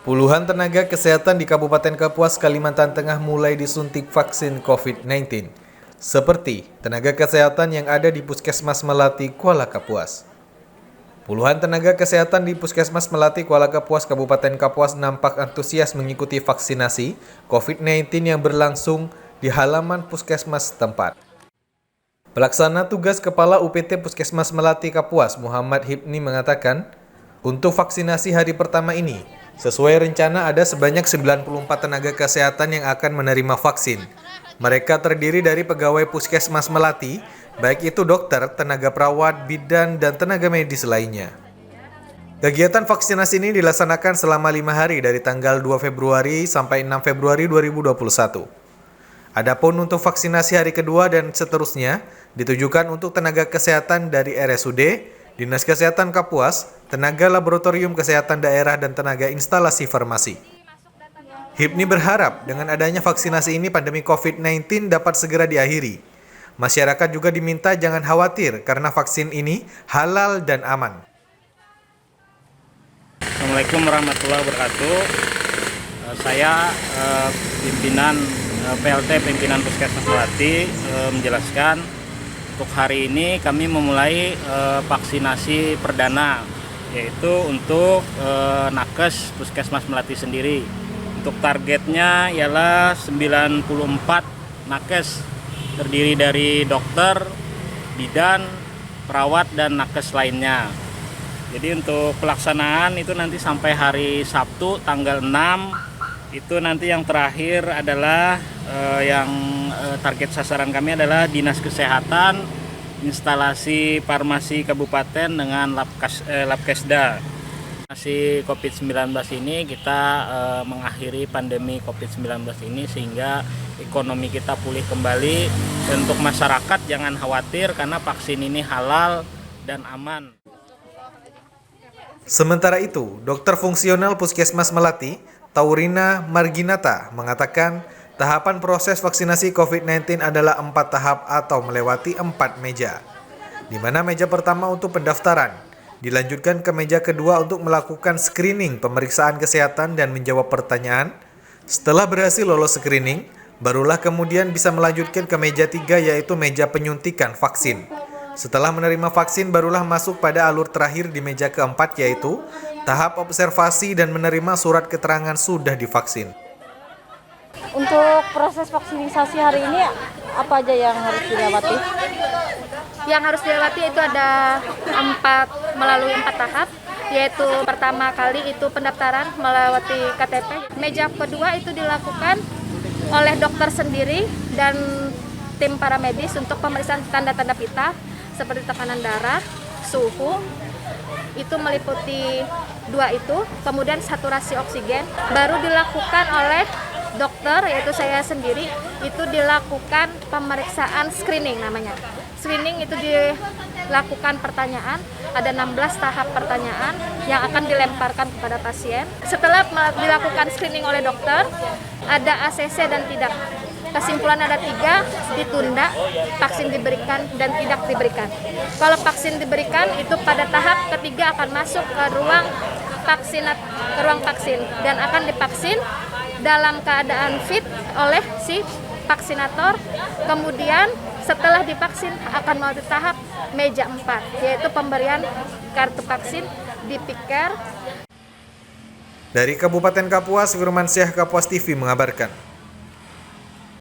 Puluhan tenaga kesehatan di Kabupaten Kapuas, Kalimantan Tengah mulai disuntik vaksin COVID-19, seperti tenaga kesehatan yang ada di Puskesmas Melati, Kuala Kapuas. Puluhan tenaga kesehatan di Puskesmas Melati, Kuala Kapuas, Kabupaten Kapuas nampak antusias mengikuti vaksinasi COVID-19 yang berlangsung di halaman Puskesmas setempat. Pelaksana tugas Kepala UPT Puskesmas Melati Kapuas, Muhammad Hibni mengatakan, untuk vaksinasi hari pertama ini, sesuai rencana ada sebanyak 94 tenaga kesehatan yang akan menerima vaksin. Mereka terdiri dari pegawai Puskesmas Melati, baik itu dokter, tenaga perawat, bidan, dan tenaga medis lainnya. Kegiatan vaksinasi ini dilaksanakan selama 5 hari dari tanggal 2 Februari sampai 6 Februari 2021. Adapun untuk vaksinasi hari kedua dan seterusnya ditujukan untuk tenaga kesehatan dari RSUD, Dinas Kesehatan Kapuas, tenaga laboratorium kesehatan daerah, dan tenaga instalasi farmasi. Hibni berharap dengan adanya vaksinasi ini pandemi COVID-19 dapat segera diakhiri. Masyarakat juga diminta jangan khawatir karena vaksin ini halal dan aman. Assalamualaikum warahmatullahi wabarakatuh. Saya pimpinan PLT Pimpinan Puskesmas Melati menjelaskan untuk hari ini kami memulai vaksinasi perdana, yaitu untuk nakes Puskesmas Melati sendiri. Untuk targetnya ialah 94 nakes, terdiri dari dokter, bidan, perawat, dan nakes lainnya. Jadi untuk pelaksanaan itu nanti sampai hari Sabtu tanggal 6, itu nanti yang terakhir adalah target sasaran kami adalah Dinas Kesehatan, instalasi farmasi kabupaten dengan Labkesda. Vaksinasi COVID-19 ini kita mengakhiri pandemi COVID-19 ini sehingga ekonomi kita pulih kembali. Dan untuk masyarakat jangan khawatir karena vaksin ini halal dan aman. Sementara itu, dokter fungsional Puskesmas Melati, Taurina Marginata, mengatakan tahapan proses vaksinasi COVID-19 adalah 4 tahap atau melewati 4 meja. Di mana meja pertama untuk pendaftaran, dilanjutkan ke meja kedua untuk melakukan screening pemeriksaan kesehatan dan menjawab pertanyaan. Setelah berhasil lolos screening, barulah kemudian bisa melanjutkan ke meja 3 yaitu meja penyuntikan vaksin. Setelah menerima vaksin barulah masuk pada alur terakhir di meja keempat yaitu tahap observasi dan menerima surat keterangan sudah divaksin. Untuk proses vaksinasi hari ini apa aja yang harus dilewati? Yang harus dilewati itu ada melalui 4 tahap, yaitu pertama kali itu pendaftaran melewati KTP. Meja kedua itu dilakukan oleh dokter sendiri dan tim paramedis untuk pemeriksaan tanda-tanda pita seperti tekanan darah, suhu, itu meliputi 2 itu, kemudian saturasi oksigen, baru dilakukan oleh dokter, yaitu saya sendiri, itu dilakukan pemeriksaan screening namanya. Screening itu dilakukan pertanyaan, ada 16 tahap pertanyaan yang akan dilemparkan kepada pasien. Setelah dilakukan screening oleh dokter, ada ACC dan tidak. Kesimpulan ada 3, ditunda, vaksin diberikan dan tidak diberikan. Kalau vaksin diberikan itu pada tahap ketiga akan masuk ke ruang vaksin dan akan divaksin dalam keadaan fit oleh si vaksinator. Kemudian setelah divaksin akan melalui tahap meja 4, yaitu pemberian kartu vaksin di Piker. Dari Kabupaten Kapuas, Firmansyah, Kapuas TV mengabarkan.